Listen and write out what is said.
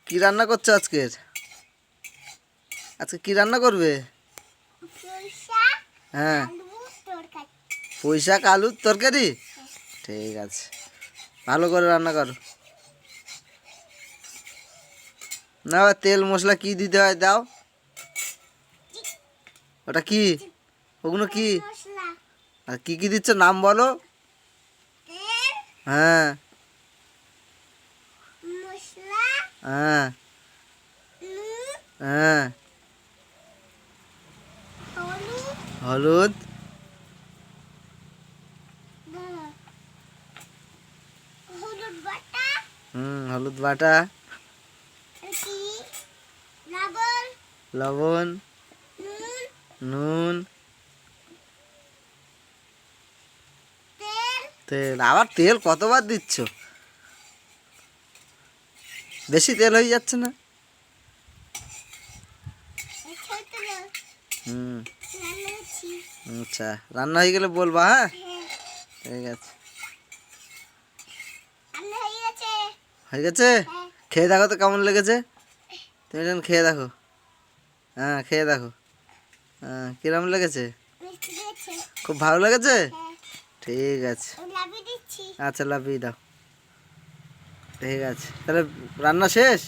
কি রান্না করছো আজকের? আজকে কি রান্না করবে? হ্যাঁ, পুঁই শাক আলুর তরকারি। ঠিক আছে, ভালো করে রান্না করো। না, তেল মশলা কি দিতে হয় দাও। ওটা কি? ওগুলো কি? আর কি কি দিচ্ছ নাম বলো। হ্যাঁ হ্যাঁ হ্যাঁ। হলুদ। হলুদ বাটা। লবণ। নুন। তেল। আবার তেল কতবার দিচ্ছ? বেশি তেল হয়ে যাচ্ছে না? হুম। আচ্ছা, রান্না হয়ে গেলে বলবা। হ্যাঁ, ঠিক আছে। হয়ে গেছে? খেয়ে দেখো তো কেমন লেগেছে। তুমি যখন খেয়ে দেখো। হ্যাঁ, খেয়ে দেখো। হ্যাঁ, কিরম লেগেছে? খুব ভালো লেগেছে। ঠিক আছে। আচ্ছা, লাফিয়ে দাও। ঠিক আছে, তাহলে রান্না শেষ।